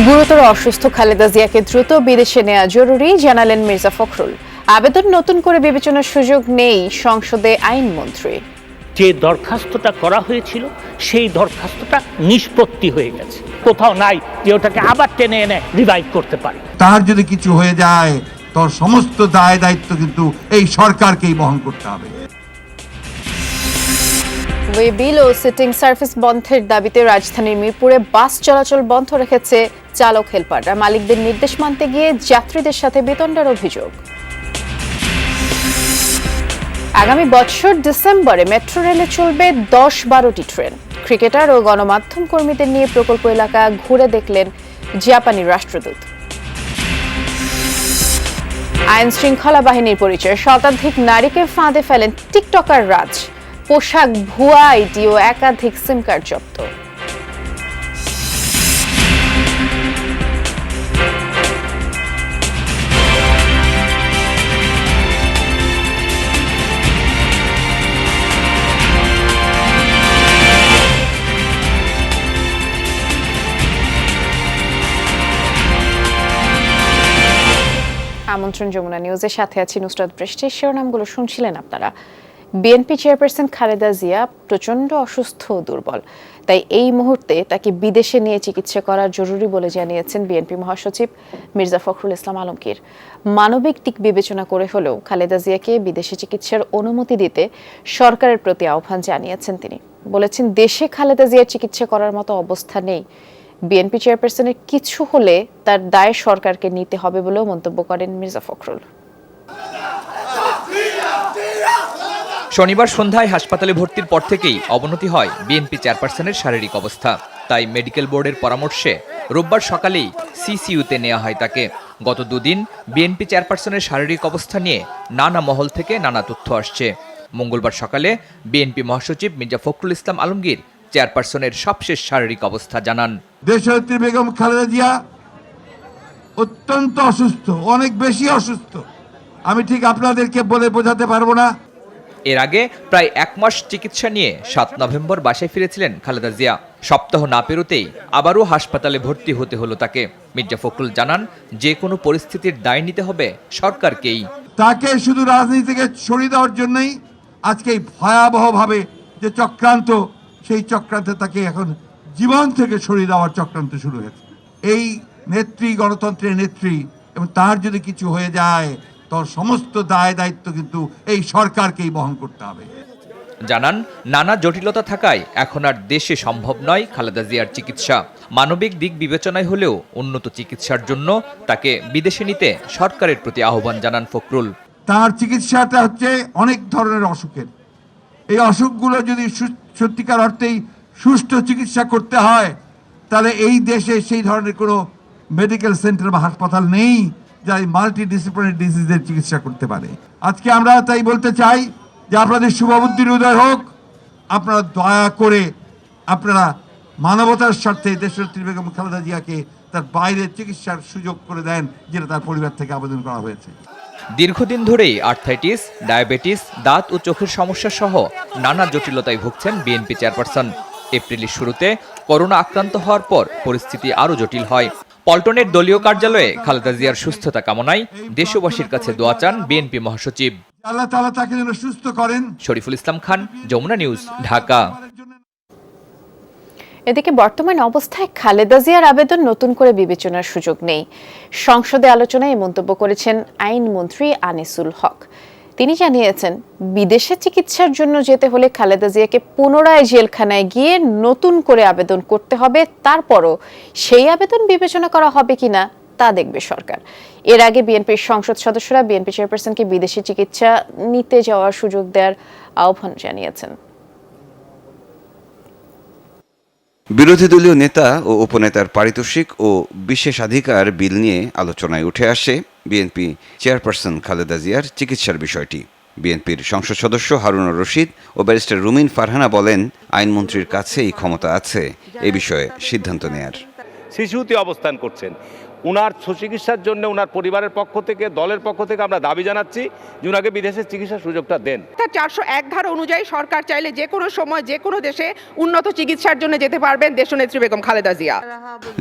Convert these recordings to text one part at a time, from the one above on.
গুরুতর অসুস্থ খালেদা জিয়াকে দ্রুত বিদেশে নেওয়া জরুরি জানালেন মির্জা ফখরুল। আবেদন নতুন করে বিবেচনার সুযোগ নেই সংসদে আইনমন্ত্রী। যে দরখাস্তটা করা হয়েছিল সেই দরখাস্তটা নিষ্পত্তি হয়ে গেছে, কোথাও নাই যে ওটাকে আবার টেনে এনে রিভাইভ করতে পারে। তার যদি কিছু হয়ে যায় তোর সমস্ত দায় দায়িত্ব কিন্তু এই সরকারকেই বহন করতে হবে। ওয়েবিল ও সিটিং সার্ভিস বন্ধের দাবিতে রাজধানীর মিরপুরে বাস চলাচল বন্ধ রেখেছে চালক হেলপাররা। মালিকদের নির্দেশ মানতে গিয়ে যাত্রীদের সাথে বিতণ্ডার অভিযোগ। আগামী বছর ডিসেম্বরে মেট্রো রেলে চলবে 10-12টি ট্রেন। ক্রিকেটার ও গণমাধ্যম কর্মীদের নিয়ে প্রকল্প এলাকা ঘুরে দেখলেন জাপানি রাষ্ট্রদূত। আইন শৃঙ্খলা বাহিনীর পরিচয়, শতাধিক নারীকে ফাঁদে ফেলেন টিকটকার রাজ। পোশাক, ভুয়া আইডি ও একাধিক সিম কার্ড জব্দ। আমন্ত্রণ যমুনা নিউজের সাথে আছি নুসরাত বৃষ্টি। শিরোনামগুলো শুনছিলেন আপনারা। বিএনপি চেয়ারপারসন খালেদা জিয়া প্রচণ্ড অসুস্থ ও দুর্বল, তাই এই মুহূর্তে তাকে বিদেশে নিয়ে চিকিৎসা করা জরুরি বলে জানিয়েছেন বিএনপি মহাসচিব মির্জা ফখরুল ইসলাম আলমগীর। মানবিক দিক বিবেচনা করে হলেও খালেদা জিয়াকে বিদেশে চিকিৎসার অনুমতি দিতে সরকারের প্রতি আহ্বান জানিয়েছেন তিনি। বলেছেন, দেশে খালেদা জিয়ার চিকিৎসা করার মতো অবস্থা নেই। বিএনপি চেয়ারপারসনের কিছু হলে তার দায় সরকারকে নিতে হবে বলেও মন্তব্য করেন মির্জা ফখরুল। শনিবার সন্ধ্যায় হাসপাতালে ভর্তির পর থেকেই অবনতি হয় বিএনপি চেয়ারপারসনের শারীরিক অবস্থা। তাই মেডিকেল বোর্ডের পরামর্শে রোববার সকালেই সিসিইউতে নেওয়া হয় তাকে। গত দুদিন বিএনপি চেয়ারপারসনের শারীরিক অবস্থা নিয়ে নানা মহল থেকে নানা তথ্য আসছে। মঙ্গলবার সকালে বিএনপি মহাসচিব মির্জা ফখরুল ইসলাম আলমগীর চেয়ারপারসনের সবশেষ শারীরিক অবস্থা জানান। দেশনেত্রী বেগম খালেদা জিয়া অত্যন্ত অসুস্থ, অনেক বেশি অসুস্থ। আমি ঠিক আপনাদেরকে বলে বোঝাতে পারবো না। এর আগে প্রায় 1 মাস চিকিৎসা নিয়ে 7 নভেম্বর বাসায় ফিরেছিলেন খালেদা জিয়া। সপ্তাহ না পেরোতেই আবারও হাসপাতালে ভর্তি হতে হলো তাকে। মির্জা ফখরুল জানান, যে কোনো পরিস্থিতির দায় নিতে হবে সরকারকেই। তাকে শুধু রাজনীতি থেকে সরিয়ে দেওয়ার জন্যই আজকে এই ভয়াবহভাবে যে চক্রান্ত, সেই চক্রান্তে তাকে এখন জীবন থেকে সরিয়ে দেওয়ার চক্রান্ত শুরু হয়েছে। এই নেত্রী গণতন্ত্রের নেত্রী, এবং তার যদি কিছু হয়ে যায় তোর সমস্ত দায় দায়িত্ব কিন্তু এই সরকারকেই বহন করতে হবে। জানান, নানা জটিলতা থাকায় এখন আর দেশে সম্ভব নয় খালেদা জিয়ার চিকিৎসা। মানবিক দিক বিবেচনায় হলেও উন্নত চিকিৎসার জন্য তাকে বিদেশে নিতে সরকারের প্রতি আহ্বান জানান ফখরুল। তার চিকিৎসাটা হচ্ছে অনেক ধরনের অসুখের। এই অসুখগুলো যদি সত্যিকার অর্থেই সুষ্ঠু চিকিৎসা করতে হয়, তাহলে এই দেশে সেই ধরনের কোনো মেডিকেল সেন্টার বা হাসপাতাল নেই যা মাল্টি ডিসিপ্লিনারি ডিজিজের চিকিৎসা করতে পারে। আজকে আমরা তাই বলতে চাই যে আপনাদের শুভবুদ্ধির উদয় হোক। আপনারা দয়া করে আপনারা মানবতার স্বার্থে দেশনেত্রী বেগম খালেদা জিয়াকে তার বাইরে চিকিৎসার সুযোগ করে দেন, যেটা তার পরিবার থেকে আবেদন করা হয়েছে। দীর্ঘদিন ধরেই আর্থাইটিস, ডায়াবেটিস, দাঁত ও চোখের সমস্যা সহ নানা জটিলতায় ভুগছেন বিএনপি চেয়ারপারসন। এপ্রিলের শুরুতে করোনা আক্রান্ত হওয়ার পর পরিস্থিতি আরও জটিল হয়। পল্টনের দলীয় কার্যালয়ে খালেদা জিয়ার সুস্থতা কামনায় দেশবাসীর কাছে দোয়া চান বিএনপি মহাসচিব। আল্লাহ তাআলা তাকে যেন সুস্থ করেন। শরীফুল ইসলাম খান, যমুনা নিউজ, ঢাকা। এদিকে বর্তমান অবস্থায় খালেদা জিয়ার আবেদন নতুন করে বিবেচনার সুযোগ নেই। সংসদে আলোচনায় মন্তব্য করেছেন আইনমন্ত্রী আনিসুল হক। তিনি জানিয়েছেন, বিদেশে চিকিৎসার জন্য যেতে হলে খালেদা জিয়াকে পুনরায় জেলখানায় গিয়ে নতুন করে আবেদন করতে হবে। তারপরও সেই আবেদন বিবেচনা করা হবে কিনা তা দেখবে সরকার। এর আগে বিএনপির সংসদ সদস্যরা বিএনপি চেয়ারপারসনকে বিদেশে চিকিৎসা নিতে যাওয়ার সুযোগ দেওয়ার আহ্বান জানিয়েছেন। বিরোধী দলীয় নেতা ও উপনেতার পারিতোষিক ও বিশেষাধিকার বিল নিয়ে আলোচনায় উঠে আসে বিএনপি চেয়ারপারসন খালেদা জিয়ার চিকিৎসার বিষয়টি। বিএনপির সংসদ সদস্য হারুনুর রশিদ ও ব্যারিস্টার রুমিন ফারহানা বলেন, আইনমন্ত্রীর কাছে এই ক্ষমতা আছে এ বিষয়ে সিদ্ধান্ত নেয়ার। শিশুতে অবস্থান করছেন, উনার সুচিকিৎসার জন্য উনার পরিবারের পক্ষ থেকে, দলের পক্ষ থেকে আমরা দাবি জানাচ্ছি যে উনাকে বিদেশে চিকিৎসার সুযোগটা দেন। 401 ধারা অনুযায়ী সরকার চাইলে যে কোনো সময় যে কোনো দেশে উন্নত চিকিৎসার জন্য যেতে পারবেন দেশনেত্রী বেগম খালেদা জিয়া।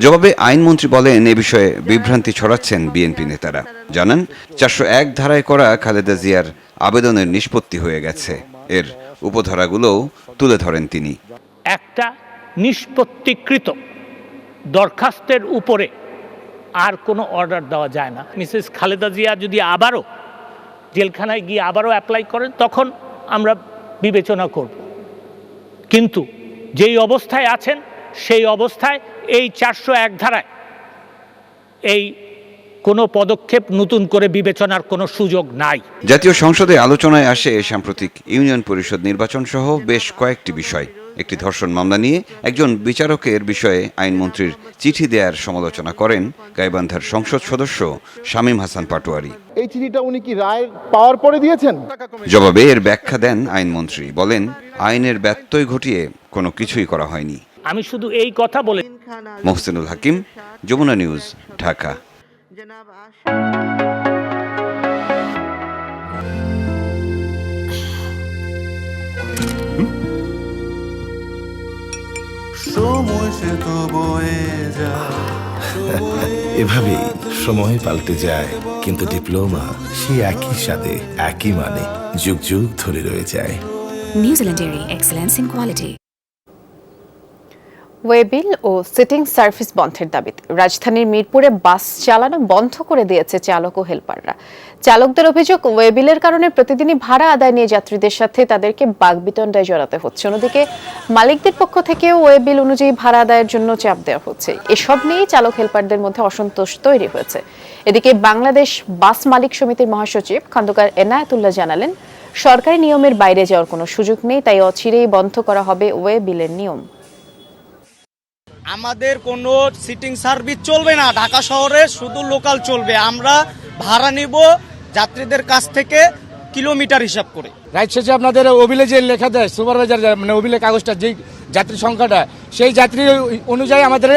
জবাবে আইনমন্ত্রী বলেন, এ বিষয়ে বিভ্রান্তি ছড়াচ্ছেন বিএনপি নেতারা। জানান, 401 ধারায় করা খালেদা জিয়ার আবেদনের নিষ্পত্তি হয়ে গেছে। এর উপধারাগুলোও তুলে ধরেন তিনি। একটা নিষ্পত্তিকৃত দরখাস্তের উপরে আর কোনো অর্ডার দেওয়া যায় না। মিসেস খালেদা জিয়া যদি আবারও জেলখানায় গিয়ে আবারও অ্যাপ্লাই করেন, তখন আমরা বিবেচনা করব। কিন্তু যেই অবস্থায় আছেন সেই অবস্থায় এই 401 ধারায় এই কোনো পদক্ষেপ নতুন করে বিবেচনার কোনো সুযোগ নাই। জাতীয় সংসদে আলোচনায় আসে সাম্প্রতিক ইউনিয়ন পরিষদ নির্বাচন সহ বেশ কয়েকটি বিষয়। একটি ধর্ষণ মামলা নিয়ে একজন বিচারকের বিষয়ে আইনমন্ত্রীর চিঠি দেওয়ার সমালোচনা করেন গাইবান্ধার সংসদ সদস্য শামীম হাসান পাটোয়ারি। এই চিঠিটা উনি কি রায় পাওয়ার পরে দিয়েছেন? জবাবে এর ব্যাখ্যা দেন আইনমন্ত্রী, বলেন, আইনের ব্যত্যয় ঘটিয়ে কোনো কিছুই করা হয়নি। আমি শুধু এই কথা বলে। মোহসিনুল হাকিম, যমুনা নিউজ, ঢাকা। এভাবেই সময় পাল্টে যায়, কিন্তু ডিপ্লোমা সেই একই সাথে একই মানে যুগ যুগ ধরে রয়ে যায়। New Zealand dairy, excellence in quality. Waybill ও সিটিং সার্ভিস বন্ধের দাবিতে রাজধানীর মিরপুরে বাস চালানো বন্ধ করে দিয়েছে চালক ও হেলপাররা। চালকদের অভিযোগ, ওয়েবিলের কারণে প্রতিদিনই ভাড়া আদায় নিয়ে যাত্রীদের সাথে তাদেরকে বাকবিতণ্ডায় জড়াতে হচ্ছে। অন্যদিকে মালিকদের পক্ষ থেকেও ওয়েবিল অনুযায়ী ভাড়া আদায়ের জন্য চাপ দেওয়া হচ্ছে। এসব নিয়েই চালক হেলপারদের মধ্যে অসন্তোষ তৈরি হয়েছে। এদিকে বাংলাদেশ বাস মালিক সমিতির মহাসচিব খন্দকার এনায়েতুল্লাহ জানালেন, সরকারি নিয়মের বাইরে যাওয়ার কোনো সুযোগ নেই, তাই অচিরেই বন্ধ করা হবে ওয়েবিলের নিয়ম। আমাদের কোনো সিটিং সার্ভিস চলবে না, ঢাকা শহরে শুধু লোকাল চলবে। আমরা ভাড়া নিব যাত্রীদের কাছ থেকে কিলোমিটার হিসাব করে। রাইট শেষে আপনাদের ওবিলে যে লেখা দেয় সুপারভাইজার, মানে ওবিলে কাগজটা, যেই যাত্রী সংখ্যাটা, সেই যাত্রী অনুযায়ী আমাদের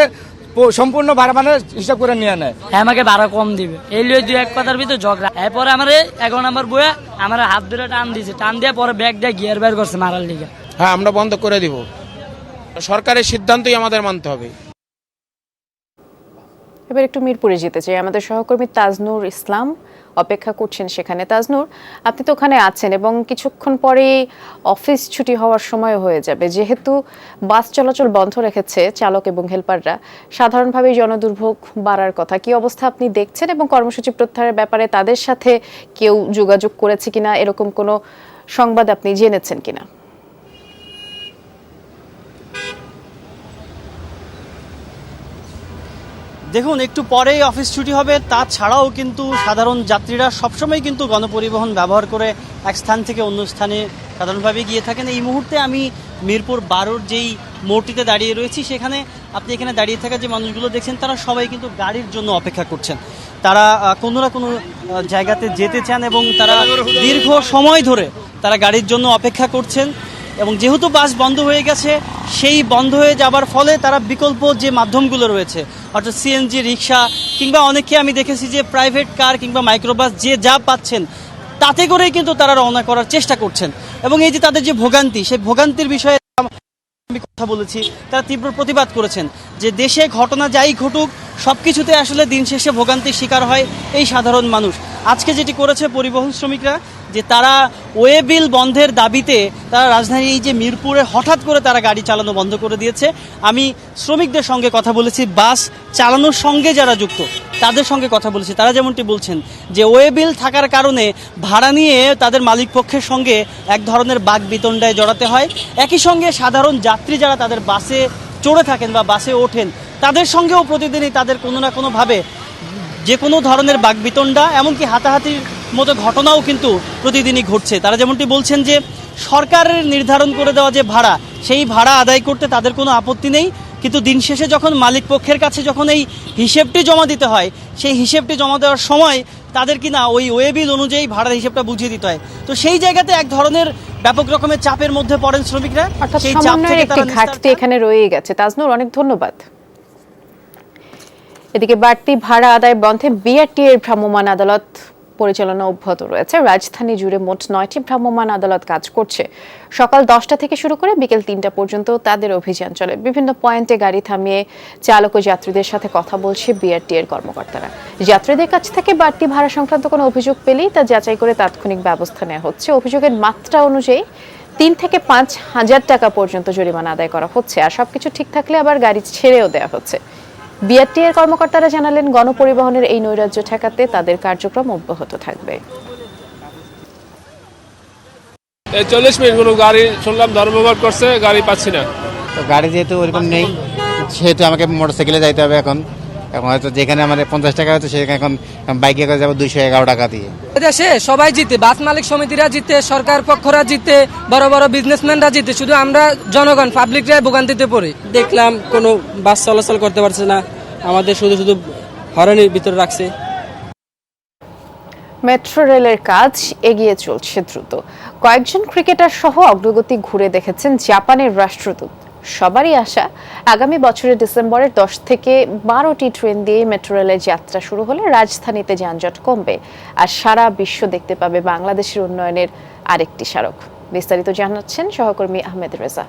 সম্পূর্ণ ভাড়া মানে হিসাব করে নিয়ে নেয়। আমাকে ভাড়া কম দিবে, এই লিয়ে দুই এক কথার ভিতরে ঝগড়া। এরপরে আমার 11 নম্বর বইয়া আমার হাত ধরে টান দিয়েছে, টান দিয়ে পরে ব্যাগ দিয়ে গিয়ার বের করছে মারার লিগে। হ্যাঁ, আমরা বন্ধ করে দিব, সরকারের সিদ্ধান্তই আমাদের মানতে হবে। এবার একটু মিরপুরে যেতে চাই। আমাদের সহকর্মী তাজনুর ইসলাম অপেক্ষা করছেন সেখানে। তাজনুর, আপনি তো ওখানে আছেন এবং কিছুক্ষণ পরে অফিস ছুটি হওয়ার সময় হয়ে যাবে। যেহেতু বাস চলাচল বন্ধ রেখেছে চালক এবং হেলপাররা, সাধারণভাবেই জনদুর্ভোগ বাড়ার কথা। কি অবস্থা আপনি দেখছেন এবং কর্মসূচি প্রত্যাহারের ব্যাপারে তাদের সাথে কেউ যোগাযোগ করেছে কিনা, এরকম কোনো সংবাদ আপনি জেনেছেন কিনা? দেখুন, একটু পরেই অফিস ছুটি হবে। তাছাড়াও কিন্তু সাধারণ যাত্রীরা সবসময় কিন্তু গণপরিবহন ব্যবহার করে এক স্থান থেকে অন্য স্থানে সাধারণভাবে গিয়ে থাকেন। এই মুহূর্তে আমি মিরপুর 12-র যেই মোড়টিতে দাঁড়িয়ে রয়েছি, সেখানে আপনি এখানে দাঁড়িয়ে থাকা যে মানুষগুলো দেখছেন, তারা সবাই কিন্তু গাড়ির জন্য অপেক্ষা করছেন। তারা কোনো না কোনো জায়গাতে যেতে চান এবং তারা দীর্ঘ সময় ধরে তারা গাড়ির জন্য অপেক্ষা করছেন। এবং যেহেতু বাস বন্ধ হয়ে গেছে, সেই বন্ধ হয়ে যাবার ফলে তারা বিকল্প যে মাধ্যমগুলো রয়েছে, অর্থাৎ সিএনজি, রিক্সা কিংবা অনেকে আমি দেখেছি যে প্রাইভেট কার কিংবা মাইক্রোবাস, যে যা পাচ্ছেন তাতে করেই কিন্তু তারা রওনা করার চেষ্টা করছেন। এবং এই যে তাদের যে ভোগান্তি, সেই ভোগান্তির বিষয়ে আমি কথা বলেছি, তারা তীব্র প্রতিবাদ করেছেন যে দেশে ঘটনা যাই ঘটুক, সব কিছুতে আসলে দিন শেষে ভোগান্তির শিকার হয় এই সাধারণ মানুষ। আজকে যেটি করেছে পরিবহন শ্রমিকরা, যে তারা ওয়েবিল বন্ধের দাবিতে তারা রাজধানীর এই যে মিরপুরে হঠাৎ করে তারা গাড়ি চালানো বন্ধ করে দিয়েছে। আমি শ্রমিকদের সঙ্গে কথা বলেছি, বাস চালানোর সঙ্গে যারা যুক্ত তাদের সঙ্গে কথা বলেছি। তারা যেমনটি বলছেন যে ওয়েবিল থাকার কারণে ভাড়া নিয়ে তাদের মালিক পক্ষের সঙ্গে এক ধরনের বাকবিতণ্ডায় জড়াতে হয়। একই সঙ্গে সাধারণ যাত্রী যারা তাদের বাসে চড়ে থাকেন বা বাসে ওঠেন, তাদের সঙ্গেও প্রতিদিনই তাদের কোনো না কোনোভাবে যে কোনো ধরনের বাকবিতণ্ডা, এমনকি হাতাহাতির মতো ঘটনাও কিন্তু প্রতিদিনই ঘটছে। তারা যেমনটি বলছেন যে সরকারের নির্ধারণ করে দেওয়া যে ভাড়া, সেই ভাড়া আদায় করতে তাদের কোনো আপত্তি নেই, কিন্তু দিন শেষে যখন মালিক পক্ষের কাছে যখন এই হিসেবটি জমা দিতে হয়, সেই হিসেবটি জমা দেওয়ার সময় তাদের কিনা ওই ওয়েবিল অনুযায়ী ভাড়ার হিসেবটা বুঝিয়ে দিতে হয়। তো সেই জায়গাতে এক ধরনের ব্যাপক রকমের চাপের মধ্যে পড়েন শ্রমিকরা। সেই চাপ থেকে একটি ঘাটতি এখানে রয়ে গেছে। তাজনুর, অনেক ধন্যবাদ। এদিকে বাড়তি ভাড়া আদায় বন্ধে বিআরটিএর ভ্রাম্যমাণ আদালত পরিচালনা অব্যাহত রয়েছে। রাজধানী জুড়ে মোট 9টি ভ্রাম্যমাণ আদালত কাজ করছে। সকাল 10টা থেকে শুরু করে বিকেল 3টা পর্যন্ত তাদের অভিযান চলে। বিভিন্ন পয়েন্টে গাড়ি থামিয়ে চালক ও যাত্রীদের সাথে কথা বলছে বিআরটিএর কর্মকর্তারা। যাত্রীদের কাছ থেকে বাড়তি ভাড়া সংক্রান্ত কোনো অভিযোগ পেলেই তা যাচাই করে তাৎক্ষণিক ব্যবস্থা নেওয়া হচ্ছে। অভিযোগের মাত্রা অনুযায়ী 3 থেকে 5 হাজার টাকা পর্যন্ত জরিমানা আদায় করা হচ্ছে। আর সবকিছু ঠিক থাকলে আবার গাড়ি ছেড়েও দেওয়া হচ্ছে। বিআরটিএর কর্মকর্তারা জানালেন, গণপরিবহনের এই নৈরাজ্য ঠেকাতে তাদের কার্যক্রম অব্যাহত থাকবে। 40 মিনিট কোনো গাড়ি শুনলাম ধর্মঘট করছে, গাড়ি পাচ্ছি না। তো গাড়ি যেহেতু ওরকম নেই, সেহেতু আমাকে মোটরসাইকেলে যাইতে হবে। এখন হয়তো যেখানে আমার 50 টাকা হতো সেখানে এখন বাইকে করে যাবো 211 টাকা দিয়ে। দেশে সবাই জিতে, বাস মালিক সমিতিরা জিতে, সরকার পক্ষরা জিতে, বড় বড় বিজনেসম্যানরা জিতে, শুধু আমরা জনগণ পাবলিকরা ভোগান্তিতে পড়ি। দেখলাম কোনো বাস চলাচল করতে পারছে না, আমাদের শুধু শুধু হয়রানির ভিতরে রাখছে। মেট্রো রেলের কাজ এগিয়ে চলছে দ্রুত। কয়েকজন ক্রিকেটার সহ অগ্রগতি ঘুরে দেখেছেন জাপানের রাষ্ট্রদূত। সবারই আশা, আগামী বছরের ডিসেম্বরের 10 থেকে 12টি ট্রেন দিয়ে মেট্রো রেলের যাত্রা শুরু হলে রাজধানীতে যানজট কমবে আর সারা বিশ্ব দেখতে পাবে বাংলাদেশের উন্নয়নের আরেকটি স্মারক। বিস্তারিত জানাচ্ছেন সহকর্মী আহমেদ রেজা।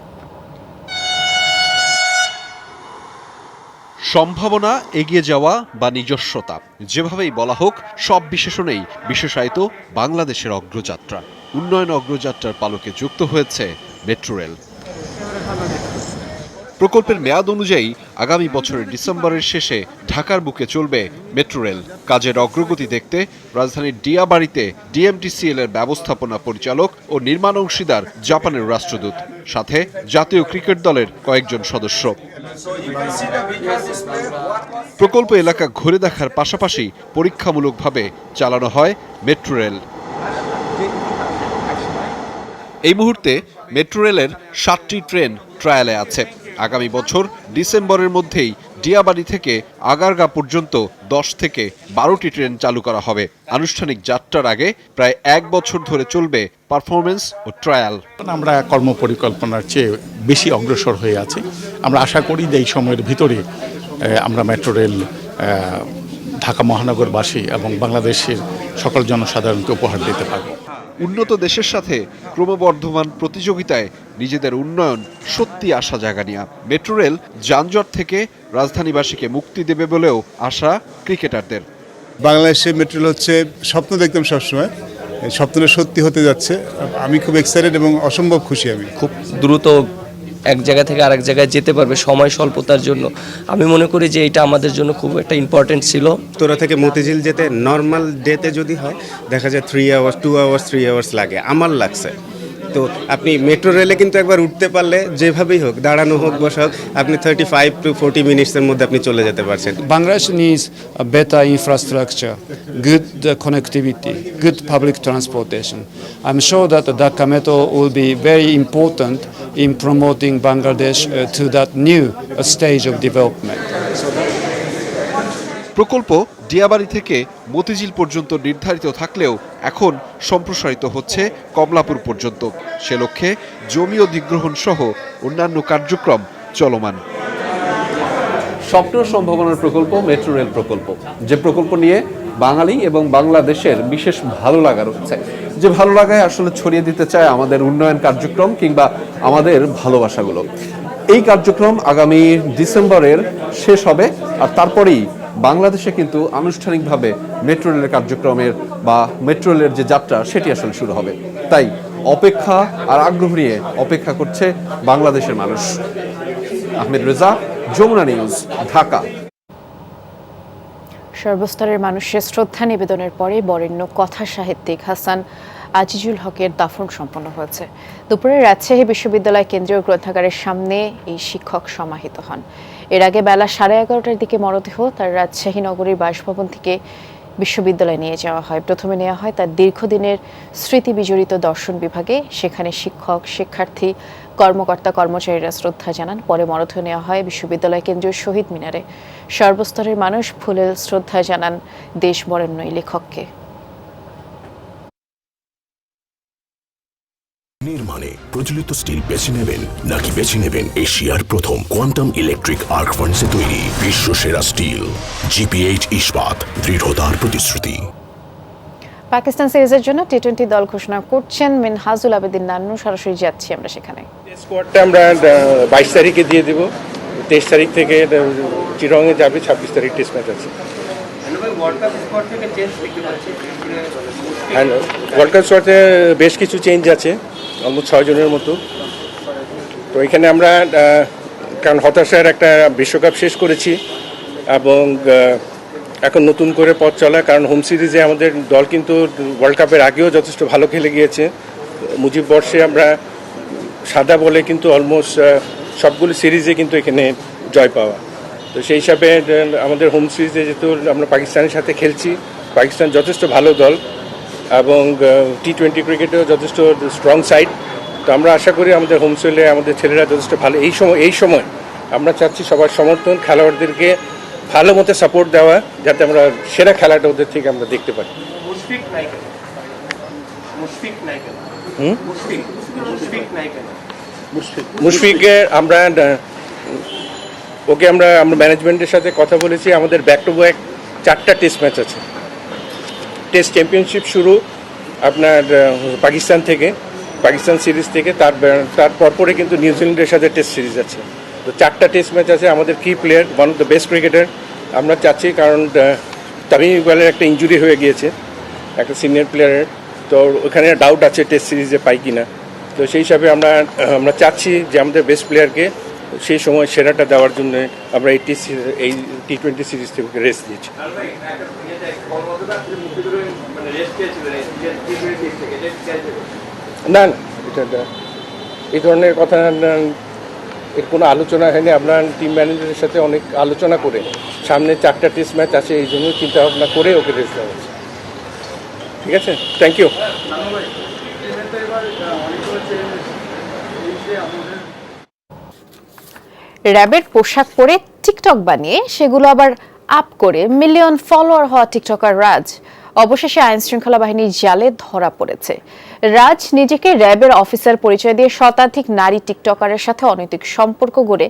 সম্ভাবনা, এগিয়ে যাওয়া বা নিজস্বতা, যেভাবেই বলা হোক, সব বিশেষণেই বিশেষায়িত বাংলাদেশের অগ্রযাত্রা। উন্নয়ন অগ্রযাত্রার পালকে যুক্ত হয়েছে মেট্রো রেল। প্রকল্পের মেয়াদ অনুযায়ী আগামী বছরের ডিসেম্বরের শেষে ঢাকার বুকে চলবে মেট্রো রেল। কাজের অগ্রগতি দেখতে রাজধানীর ডিয়াবাড়িতে ডিএমটিসিএল এর ব্যবস্থাপনা পরিচালক ও নির্মাণ অংশীদার জাপানের রাষ্ট্রদূত, সাথে জাতীয় ক্রিকেট দলের কয়েকজন সদস্য। প্রকল্প এলাকা ঘুরে দেখার পাশাপাশি পরীক্ষামূলকভাবে চালানো হয় মেট্রো রেল। এই মুহূর্তে মেট্রো রেলের 7টি ট্রেন ট্রায়ালে আছে। আগামী বছর ডিসেম্বরের মধ্যেই ডিয়াবাড়ি থেকে আগারগা পর্যন্ত 10 থেকে 12টি ট্রেন চালু করা হবে। আনুষ্ঠানিক যাত্রার আগে প্রায় 1 বছর ধরে চলবে পারফরমেন্স ও ট্রায়াল। আমরা কর্মপরিকল্পনার চেয়ে বেশি অগ্রসর হয়ে আছি। আমরা আশা করি যে এই সময়ের ভিতরে আমরা মেট্রো রেল ঢাকা মহানগরবাসী এবং বাংলাদেশের সকল জনসাধারণকে উপহার দিতে পারব। উন্নত দেশের সাথে ক্রমবর্ধমান প্রতিযোগিতায় নিজেদের উন্নয়ন সত্যি আশা জাগানিয়া। মেট্রো রেল যানজট থেকে রাজধানীবাসীকে মুক্তি দেবে বলেও আশা ক্রিকেটারদের। বাংলাদেশে মেট্রো রেল হচ্ছে স্বপ্ন দেখতাম সবসময়, স্বপ্নটা সত্যি হতে যাচ্ছে। আমি খুব এক্সাইটেড এবং অসম্ভব খুশি। আমি খুব দ্রুত এক জায়গা থেকে আরেক জায়গায় যেতে পারবে সময় স্বল্পতার জন্য। আমি মনে করি যে এটা আমাদের জন্য খুব একটা ইম্পর্টেন্ট ছিল। তোরা থেকে মতিঝিল যেতে নর্মাল ডেতে যদি হয় দেখা যায় 3 আওয়ার্স 2 আওয়ার্স 3 আওয়ার্স লাগে, আমার লাগছে। তো আপনি মেট্রো রেলে কিন্তু একবার উঠতে পারলে যেভাবেই হোক, দাঁড়ানো হোক বসা হোক, আপনি 35 to 40 মিনিটসের মধ্যে আপনি চলে যেতে পারছেন। Bangladesh needs a better infrastructure, good connectivity, good public transportation. I'm sure that the Dhaka Metro will be very important in promoting Bangladesh to that new stage of development. প্রকল্প ডিয়াবাড়ি থেকে মতিঝিল পর্যন্ত নির্ধারিত থাকলেও এখন সম্প্রসারিত হচ্ছে কমলাপুর পর্যন্ত। সে লক্ষ্যে জমি অধিগ্রহণ সহ অন্যান্য কার্যক্রম চলমান। স্বপ্ন সম্ভাবনার প্রকল্প মেট্রো রেল প্রকল্প, যে প্রকল্প নিয়ে বাঙালি এবং বাংলাদেশের বিশেষ ভালো লাগা রয়েছে, যে ভালো লাগায় আসলে ছড়িয়ে দিতে চায় আমাদের উন্নয়ন কার্যক্রম কিংবা আমাদের ভালোবাসাগুলো। এই কার্যক্রম আগামী ডিসেম্বরের শেষ হবে, আর তারপরেই বাংলাদেশে কিন্তু আনুষ্ঠানিকভাবে মেট্রো রেলের কার্যক্রমের বা মেট্রো রেলের যে যাত্রা সেটি আসলে শুরু হবে। তাই অপেক্ষা আর আগ্রহ নিয়ে অপেক্ষা করছে বাংলাদেশের মানুষ। আহমেদ রেজা, যমুনা নিউজ, ঢাকা। সর্বস্তরের মানুষের শ্রদ্ধা নিবেদনের পরে বরেণ্য কথা সাহিত্যিক হাসান আজিজুল হকের দাফন সম্পন্ন হয়েছে। দুপুরে রাজশাহী বিশ্ববিদ্যালয় কেন্দ্রীয় গ্রন্থাগারের সামনে এই শিক্ষক সমাহিত হন। এর আগে বেলা 11:30টার দিকে মরদেহ তার রাজশাহী নগরীর বাসভবন থেকে বিশ্ববিদ্যালয়ে নিয়ে যাওয়া হয়। প্রথমে নেওয়া হয় তার দীর্ঘদিনের স্মৃতি বিজড়িত দর্শন বিভাগে। সেখানে শিক্ষক, শিক্ষার্থী, কর্মকর্তা, কর্মচারীরা শ্রদ্ধা জানান। পরে মরদেহ নেওয়া হয় বিশ্ববিদ্যালয় কেন্দ্রীয় শহীদ মিনারে। সর্বস্তরের মানুষ ফুলে শ্রদ্ধা জানান দেশ বরেণ্য এই লেখককে। নির্মাণে প্রচলিত স্টিল বেছে নেবেন নাকি বেছে নেবেন এশিয়ার প্রথম কোয়ান্টাম ইলেকট্রিক আর্ক ফার্নেসে তৈরি বিশ্বসেরা স্টিল? জিপিএইচ ইস্পাত, দৃঢ়তার প্রতিশ্রুতি। পাকিস্তান সিরিজের জন্য টি-20 দল ঘোষণা করছেন মিনহাজুল আবেদিন নান্নু। সরাসরি যাচ্ছি আমরা সেখানে। স্কোয়াডটা আমরা 22 তারিখে দিয়ে দেব। 23 তারিখ থেকে চিরঙে যাবে, 26 তারিখ টেস্ট ম্যাচ আছে। হ্যাঁ, ওয়ার্ল্ড কাপ স্কোয়াডে বেশ কিছু চেঞ্জ আছে, অলমোস্ট 6 জনের মতো। তো এখানে আমরা কারণ হতাশার একটা বিশ্বকাপ শেষ করেছি এবং এখন নতুন করে পথ চলা, কারণ হোম সিরিজে আমাদের দল কিন্তু ওয়ার্ল্ড কাপের আগেও যথেষ্ট ভালো খেলে গিয়েছে। মুজিব বর্ষে আমরা সাদা বলে কিন্তু অলমোস্ট সবগুলো সিরিজে কিন্তু এখানে জয় পাওয়া। তো সেই হিসাবে আমাদের হোম সিরিজে যেহেতু আমরা পাকিস্তানের সাথে খেলছি, পাকিস্তান যথেষ্ট ভালো দল এবং টি-20 ক্রিকেটেও যথেষ্ট স্ট্রং সাইড। তো আমরা আশা করি আমাদের হোম সিরিজে আমাদের ছেলেরা যথেষ্ট ভালো। এই সময় আমরা চাচ্ছি সবার সমর্থন, খেলোয়াড়দেরকে ভালো মতো সাপোর্ট দেওয়া, যাতে আমরা সেরা খেলাটা ওদের থেকে আমরা দেখতে পারি। মুশফিককে আমরা ম্যানেজমেন্টের সাথে কথা বলেছি। আমাদের ব্যাক টু ব্যাক 4টা টেস্ট ম্যাচ আছে। টেস্ট চ্যাম্পিয়নশিপ শুরু আপনার পাকিস্তান সিরিজ থেকে, তার পরপরে কিন্তু নিউজিল্যান্ডের সাথে টেস্ট সিরিজ আছে। তো 4টা টেস্ট ম্যাচ আছে। আমাদের কি player, one of the best cricketer আমরা চাচ্ছি, কারণ তামিম ইকবালের একটা ইনজুরি হয়ে গিয়েছে একটা সিনিয়র প্লেয়ারের। তো ওখানে ডাউট আছে টেস্ট সিরিজে পাই কিনা। তো সেই হিসাবে আমরা চাচ্ছি যে আমাদের বেস্ট প্লেয়ারকে সেই সময় সেরাটা দেওয়ার জন্য আমরা এই টি-20 সিরিজ থেকে রেস্ট দিয়েছি। না, এটা এই ধরনের কথা এর কোনো আলোচনা হয়নি। আমরা টিম ম্যানেজারের সাথে অনেক আলোচনা করে সামনে 4টা টেস্ট ম্যাচ আছে, এই জন্য চিন্তা ভাবনা করে ওকে রেস্ট দেওয়া হচ্ছে। ঠিক আছে, থ্যাংক ইউ। র্যাবের পোশাক পরে টিকটক বানিয়ে সেগুলো আবার আপ করে মিলিয়ন ফলোয়ার হওয়া টিকটকার রাজ অবশেষে আইন শৃঙ্খলা বাহিনীর জালে ধরা পড়েছে। রাজ নিজেকে র্যাবের অফিসার পরিচয় দিয়ে শতাধিক নারী টিকটকারের সাথে অনৈতিক সম্পর্ক গড়ে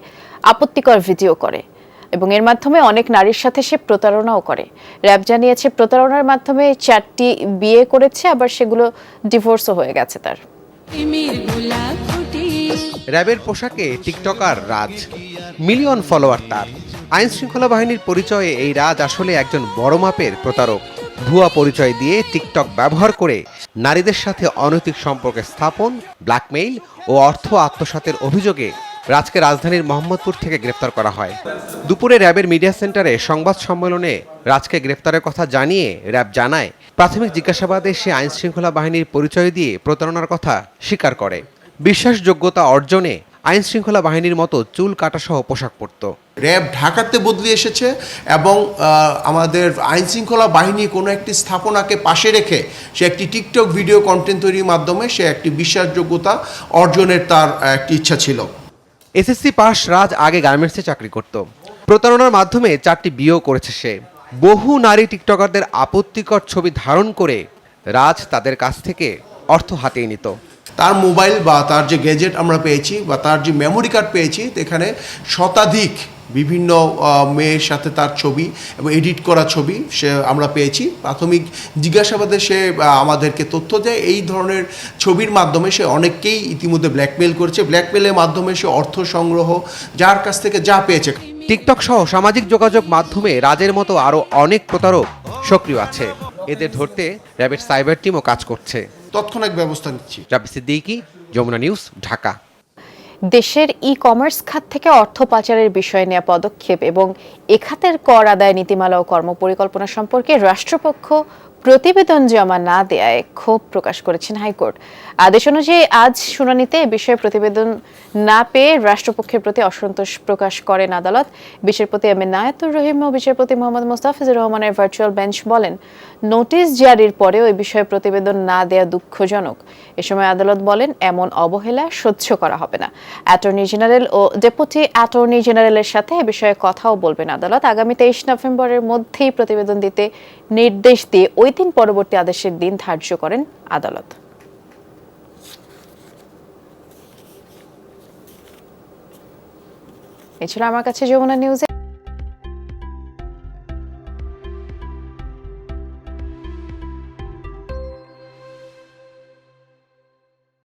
আপত্তিকর ভিডিও করে এবং এর মাধ্যমে অনেক নারীর সাথে সে প্রতারণাও করে। র্যাব জানিয়েছে প্রতারণার মাধ্যমে 4টি বিয়ে করেছে, আবার সেগুলো ডিভোর্সও হয়ে গেছে তার। র্যাবের পোশাকে টিকটকার রাজ, মিলিয়ন ফলোয়ার তার। আইন শৃঙ্খলা বাহিনীর পরিচয়ে এই রাজ আসলে একজন বড় মাপের প্রতারক। ভুয়া পরিচয় দিয়ে টিকটক ব্যবহার করে নারীদের সাথে অনৈতিক সম্পর্ক স্থাপন, ব্ল্যাকমেইল ও অর্থ আত্মসাতের অভিযোগে রাজকে রাজধানীর মোহাম্মদপুর থেকে গ্রেফতার করা হয়। দুপুরে র্যাবের মিডিয়া সেন্টারে সংবাদ সম্মেলনে রাজকে গ্রেফতারের কথা জানিয়ে র্যাব জানায়, প্রাথমিক জিজ্ঞাসাবাদে সে আইন শৃঙ্খলা বাহিনীর পরিচয় দিয়ে প্রতারণার কথা স্বীকার করে। বিশ্বাসযোগ্যতা অর্জনে আইন শৃঙ্খলা বাহিনীর মতো চুল কাটাসহ পোশাক পরত। র্যাব ঢাকাতে বদলে এসেছে এবং আমাদের আইন শৃঙ্খলা বাহিনী কোনো একটি স্থাপনাকে পাশে রেখে সে একটি টিকটক ভিডিও কন্টেন্ট তৈরির মাধ্যমে সে একটি বিশ্বাসযোগ্যতা অর্জনের তার একটি ইচ্ছা ছিল। এসএসসি পাস রাজ আগে গার্মেন্টসে চাকরি করত। প্রতারণার মাধ্যমে 4টি বিয়েও করেছে সে। বহু নারী টিকটকারদের আপত্তিকর ছবি ধারণ করে রাজ তাদের কাছ থেকে অর্থ হাতিয়ে নিত। তার মোবাইল বা তার যে গ্যাজেট আমরা পেয়েছি বা তার যে মেমোরি কার্ড পেয়েছি, এখানে শতাধিক বিভিন্ন মেয়ের সাথে তার ছবি এবং এডিট করা ছবি সে আমরা পেয়েছি। প্রাথমিক জিজ্ঞাসাবাদে সে আমাদেরকে তথ্য দেয় এই ধরনের ছবির মাধ্যমে সে অনেককেই ইতিমধ্যে ব্ল্যাকমেইল করেছে। ব্ল্যাকমেইলের মাধ্যমে সে অর্থ সংগ্রহ, যার কাছ থেকে যা পেয়েছে। টিকটক সহ সামাজিক যোগাযোগ মাধ্যমে রাজের মতো আরও অনেক প্রতারক সক্রিয় আছে। এদের ধরতে র্যাবের সাইবার টিমও কাজ করছে। তৎক্ষণাৎ ব্যবস্থা নিচ্ছি। রাবি সিদ্দিকী, যমুনা নিউজ, ঢাকা। দেশের ই-কমার্স খাত থেকে অর্থ পাচারের বিষয়ে নেওয়া পদক্ষেপ এবং এ খাতের কর আদায় নীতিমালা ও কর্মপরিকল্পনা সম্পর্কে রাষ্ট্রপক্ষ প্রতিবেদন জমা না দেয়ায় ক্ষোভ প্রকাশ করেছেন হাইকোর্ট। আদেশ অনুযায়ী আজ শুনানিতে এ বিষয়ে প্রতিবেদন না পেয়ে রাষ্ট্রপক্ষের প্রতি অসন্তোষ প্রকাশ করেন আদালত। বিচারপতি এম এ নায়াতুর রহিম ও বিচারপতি মোহাম্মদ মোস্তাফিজুর রহমানের ভার্চুয়াল বেঞ্চ বলেন, নোটিশ জারির পরেও এ বিষয়ে প্রতিবেদন না দেয়া দুঃখজনক। এ সময় আদালত বলেন, এমন অবহেলা সহ্য করা হবে না। অ্যাটর্নি জেনারেল ও ডেপুটি অ্যাটর্নি জেনারেলের সাথে এ বিষয়ে কথাও বলবেন আদালত। আগামী 23 নভেম্বরের মধ্যেই প্রতিবেদন দিতে নির্দেশ দিয়ে ওই দিন পরবর্তী আদেশের দিন ধার্য করেন আদালত। এ ছিল আমার কাছে যমুনা নিউজ।